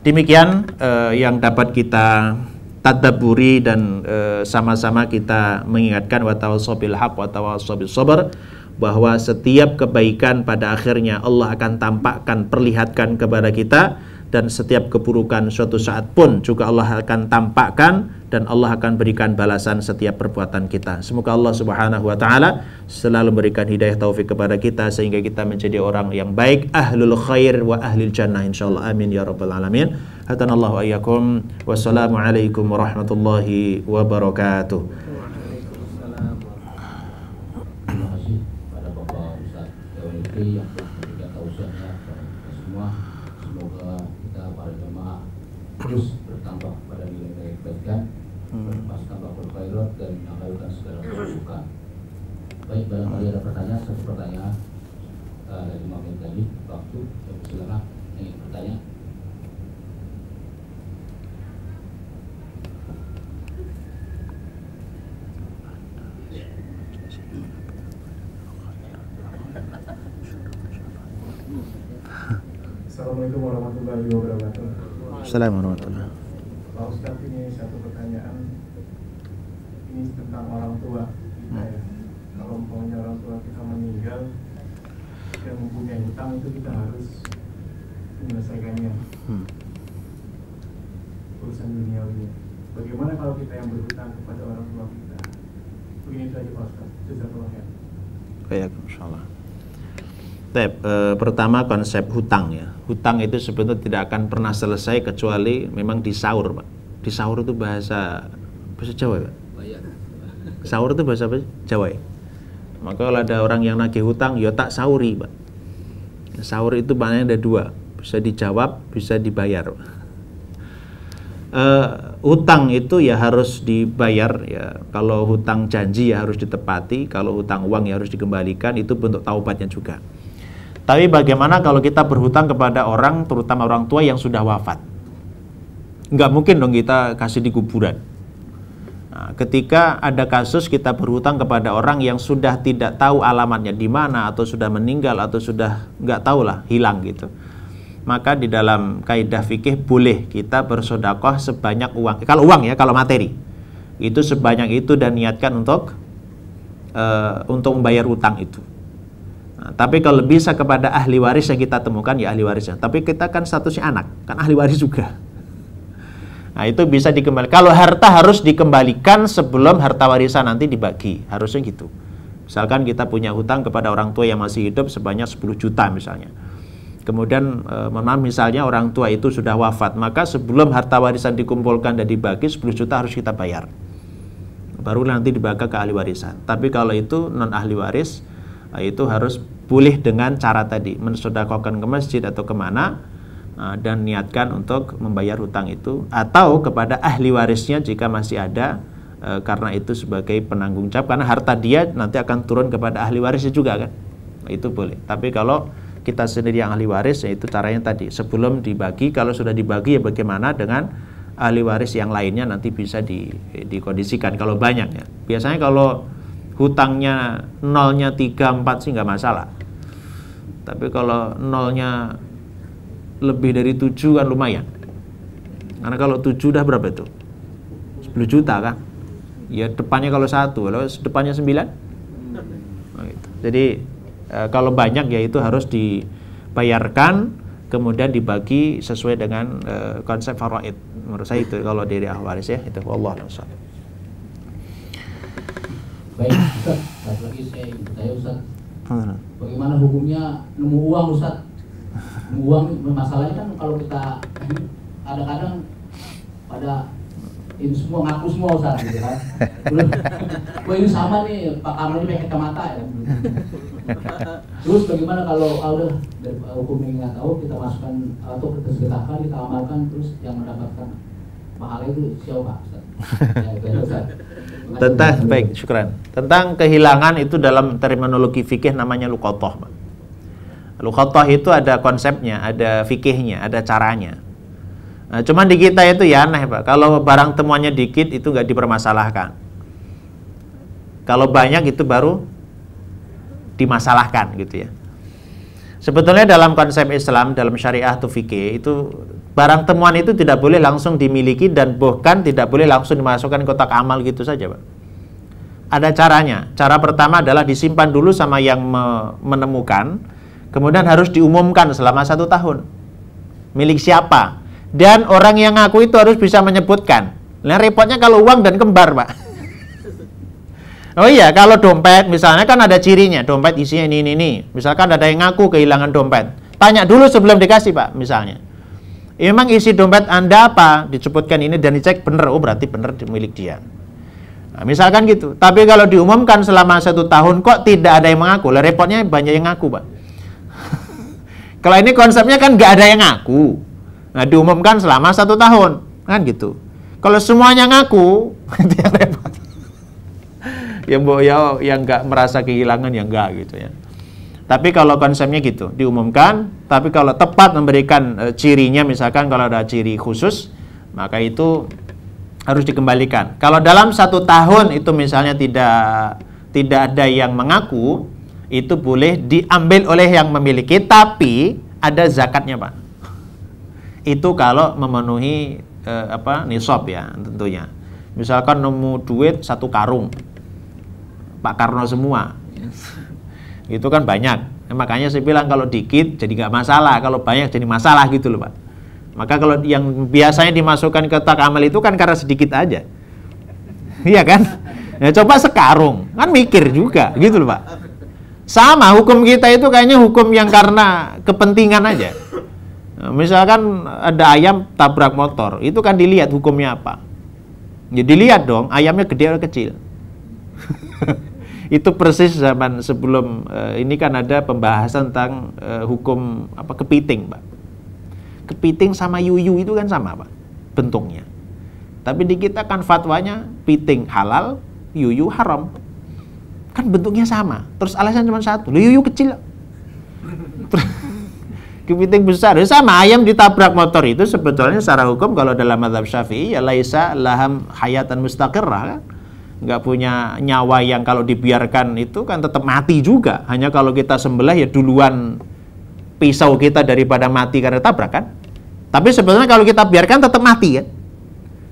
Demikian yang dapat kita tadabburi dan sama-sama kita mengingatkan wa tawassaw bil haqq wa tawassaw bis sabr, bahwa setiap kebaikan pada akhirnya Allah akan tampakkan, perlihatkan kepada kita, dan setiap keburukan suatu saat pun juga Allah akan tampakkan dan Allah akan berikan balasan setiap perbuatan kita. Semoga Allah Subhanahu wa taala selalu memberikan hidayah taufik kepada kita sehingga kita menjadi orang yang baik, ahlul khair wa ahlil jannah insyaallah. Amin ya rabbal alamin. Hatanallahu ayyakum. Wassalamualaikum warahmatullahi wabarakatuh. Terima kasih pada Bapak Ustaz Dewi yang telah memberikan tausiahnya kepada kita semua. Semoga kita para jemaah terus bertambah pada nilai kebaikan, berpaskan bakul khairat dan menanggalkan segala keburukan. Baik, barangkali ada pertanyaan, satu pertanyaan dari 5 menit lagi waktu. Silakan yang ingin bertanya. Assalamualaikum warahmatullahi wabarakatuh. Assalamualaikum warahmatullahi wabarakatuh. Pak Ustadz, ini satu pertanyaan. Ini tentang orang tua kita ya. Kalau umpamanya orang tua kita meninggal yang mempunyai hutang, itu kita harus menyelesaikannya. Urusan duniawinya. Bagaimana kalau kita yang berhutang kepada orang tua kita? Begini saja Pak Ustadz. Jazakallah khair. Baik, insyaallah. Pertama konsep hutang ya. Hutang itu sebetulnya tidak akan pernah selesai kecuali memang disaur, Pak. Disaur itu bahasa Jawa, Pak. Saur itu bahasa apa? Jawa ya. Maka kalau ada orang yang nagih hutang, ya tak sauri, Pak. Saur itu maknanya ada dua, bisa dijawab, bisa dibayar. Hutang itu ya harus dibayar ya. Kalau hutang janji ya harus ditepati, kalau hutang uang ya harus dikembalikan, itu bentuk taubatnya juga. Tapi bagaimana kalau kita berhutang kepada orang, terutama orang tua yang sudah wafat? Nggak mungkin dong kita kasih di kuburan. Nah, ketika ada kasus kita berhutang kepada orang yang sudah tidak tahu alamatnya di mana, atau sudah meninggal, atau sudah nggak tahu lah, hilang gitu. Maka di dalam kaidah fikih boleh kita bersedekah sebanyak uang. Kalau uang ya, kalau materi itu sebanyak itu dan niatkan untuk membayar utang itu. Nah, tapi kalau bisa kepada ahli waris yang kita temukan ya ahli warisnya. Tapi kita kan statusnya anak, kan ahli waris juga. Nah, itu bisa dikembalikan. Kalau harta harus dikembalikan sebelum harta warisan nanti dibagi, harusnya gitu. Misalkan kita punya hutang kepada orang tua yang masih hidup sebanyak 10 juta misalnya. Kemudian misalnya orang tua itu sudah wafat, maka sebelum harta warisan dikumpulkan dan dibagi 10 juta harus kita bayar. Baru nanti dibagi ke ahli warisan. Tapi kalau itu non ahli waris, itu harus pulih dengan cara tadi, mensedekahkan ke masjid atau kemana, dan niatkan untuk membayar hutang itu, atau kepada ahli warisnya jika masih ada, karena itu sebagai penanggung jawab, karena harta dia nanti akan turun kepada ahli warisnya juga kan, itu boleh. Tapi kalau kita sendiri yang ahli waris, yaitu caranya tadi, sebelum dibagi, kalau sudah dibagi ya bagaimana dengan ahli waris yang lainnya nanti bisa dikondisikan kalau banyak ya. Biasanya kalau hutangnya nolnya 3, 4 sih nggak masalah. Tapi kalau nolnya lebih dari 7 kan lumayan. Karena kalau 7 udah berapa itu? 10 juta kan? Ya depannya kalau 1, kalau depannya 9. Nah, gitu. Jadi kalau banyak ya itu harus dibayarkan, kemudian dibagi sesuai dengan konsep faraid. Menurut saya itu kalau dari ahli waris ya, itu wallahu a'lam. Baik, Ustaz, lagi saya ingin bertanya Ustaz, bagaimana hukumnya nemu uang Ustaz? Nemu uang, masalahnya kan kalau kita kadang-kadang pada ini semua ngaku semua Ustaz gitu kan. Wah ini sama nih, Pak Kamal ini pakai kacamata ya. Terus bagaimana kalau udah dari hukum yang nggak tahu, kita masukkan atau kita sedekahkan, kita amalkan, terus yang mendapatkan pahala itu siapa Ustaz? Ya, Ustaz. Tentang baik, syukran. Tentang kehilangan itu dalam terminologi fikih namanya luqathah. Luqathah itu ada konsepnya, ada fikihnya, ada caranya. Nah, cuman di kita itu ya aneh, Pak. Kalau barang temuannya dikit itu nggak dipermasalahkan. Kalau banyak itu baru dimasalahkan gitu ya. Sebetulnya dalam konsep Islam, dalam syariah atau fikih itu Barang temuan itu tidak boleh langsung dimiliki dan bahkan tidak boleh langsung dimasukkan ke kotak amal gitu saja, Pak. Ada caranya. Cara pertama adalah disimpan dulu sama yang menemukan, kemudian harus diumumkan selama 1 tahun. Milik siapa? Dan orang yang ngaku itu harus bisa menyebutkan. Nah, repotnya kalau uang dan kembar, Pak. Oh iya, kalau dompet misalnya kan ada cirinya, dompet isinya ini. Misalkan ada yang ngaku kehilangan dompet. Tanya dulu sebelum dikasih, Pak, misalnya. Emang isi dompet Anda apa? Disebutkan ini dan dicek benar. Oh, berarti benar milik dia. Nah, misalkan gitu. Tapi kalau diumumkan selama 1 tahun kok tidak ada yang mengaku, lah repotnya banyak yang ngaku, Pak. Kalau ini konsepnya kan nggak ada yang ngaku. Nah, diumumkan selama 1 tahun, kan gitu. Kalau semuanya ngaku, itu yang repot. Yang nggak merasa kehilangan ya nggak gitu ya. Tapi kalau konsepnya gitu, diumumkan. Tapi kalau tepat memberikan cirinya, misalkan kalau ada ciri khusus, maka itu harus dikembalikan. Kalau dalam 1 tahun itu misalnya tidak ada yang mengaku, itu boleh diambil oleh yang memiliki, tapi ada zakatnya, Pak. Itu kalau memenuhi nisab ya tentunya. Misalkan nemu duit 1 karung, Pak Karno semua, itu kan banyak. Makanya saya bilang kalau dikit jadi nggak masalah, kalau banyak jadi masalah gitu loh, Pak. Maka kalau yang biasanya dimasukkan ke kotak amal itu kan karena sedikit aja. Iya kan? Ya coba sekarung, kan mikir juga gitu loh, Pak. Sama hukum kita itu kayaknya hukum yang karena kepentingan aja. Nah, misalkan ada ayam tabrak motor, itu kan dilihat hukumnya apa. Ya dilihat dong, ayamnya gede atau kecil. Itu persis zaman sebelum ini kan ada pembahasan tentang hukum kepiting, Pak. Kepiting sama yuyu itu kan sama, Pak, bentuknya. Tapi di kita kan fatwanya piting halal, yuyu haram. Kan bentuknya sama. Terus alasan cuma satu, yuyu kecil. Kepiting besar, sama ayam ditabrak motor itu sebetulnya secara hukum kalau dalam mazhab Syafi'i ya laisa laham hayatan mustaqirrah, kan? Nggak punya nyawa yang kalau dibiarkan itu kan tetap mati juga. Hanya kalau kita sembelih ya duluan pisau kita daripada mati karena tabrak, kan? Tapi sebenarnya kalau kita biarkan tetap mati, kan?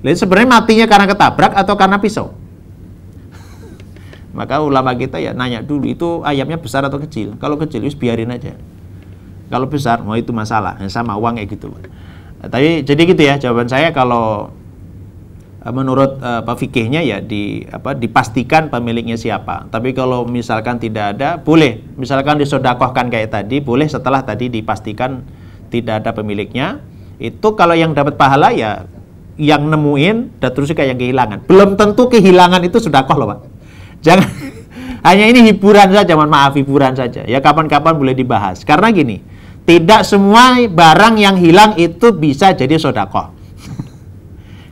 Jadi sebenarnya matinya karena ketabrak atau karena pisau? Maka ulama kita ya nanya dulu, itu ayamnya besar atau kecil? Kalau kecil, biarin aja. Kalau besar, mau itu masalah. Sama uang kayak gitu. Tapi jadi gitu ya jawaban saya. Kalau menurut fikihnya ya dipastikan pemiliknya siapa. Tapi kalau misalkan tidak ada, boleh. Misalkan disodakohkan kayak tadi, boleh setelah tadi dipastikan tidak ada pemiliknya. Itu kalau yang dapat pahala ya yang nemuin dan terus kayak yang kehilangan. Belum tentu kehilangan itu sodakoh loh, Pak. Jangan hanya ini hiburan saja, mohon maaf, hiburan saja. Ya kapan-kapan boleh dibahas. Karena gini, tidak semua barang yang hilang itu bisa jadi sodakoh.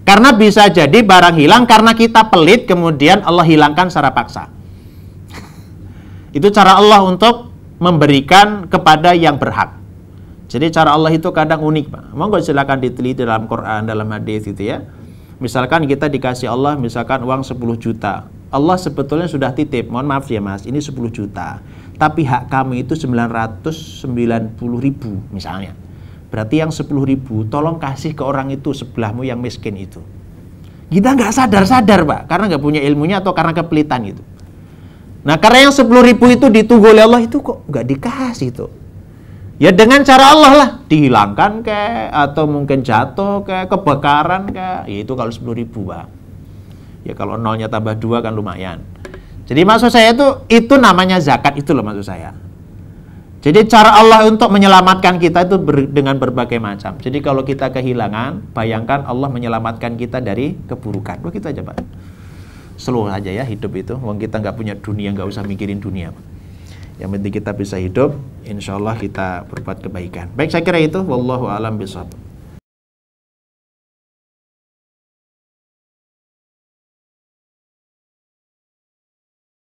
Karena bisa jadi barang hilang karena kita pelit, kemudian Allah hilangkan secara paksa. Itu cara Allah untuk memberikan kepada yang berhak. Jadi cara Allah itu kadang unik, Pak. Monggo silakan diteliti dalam Quran, dalam hadis itu ya. Misalkan kita dikasih Allah misalkan uang 10 juta. Allah sebetulnya sudah titip, mohon maaf ya Mas, ini 10 juta. Tapi hak kamu itu 990.000 misalnya. Berarti yang 10.000 tolong kasih ke orang itu sebelahmu yang miskin itu. Kita nggak sadar-sadar, Pak, karena nggak punya ilmunya atau karena kepelitan gitu. Nah, karena yang 10.000 itu ditunggu oleh Allah itu kok nggak dikasih tuh. Ya dengan cara Allah lah, dihilangkan kayak atau mungkin jatuh kayak kebakaran kayak, ya itu kalau 10.000, Pak. Ya kalau nolnya tambah 2 kan lumayan. Jadi maksud saya itu namanya zakat, itu loh maksud saya. Jadi cara Allah untuk menyelamatkan kita itu dengan berbagai macam. Jadi kalau kita kehilangan, bayangkan Allah menyelamatkan kita dari keburukan. Begitu aja, Pak. Slow aja ya hidup itu. Wong kita nggak punya dunia, nggak usah mikirin dunia, Pak. Yang penting kita bisa hidup, insya Allah kita berbuat kebaikan. Baik, saya kira itu. Wallahu a'lam bishawab.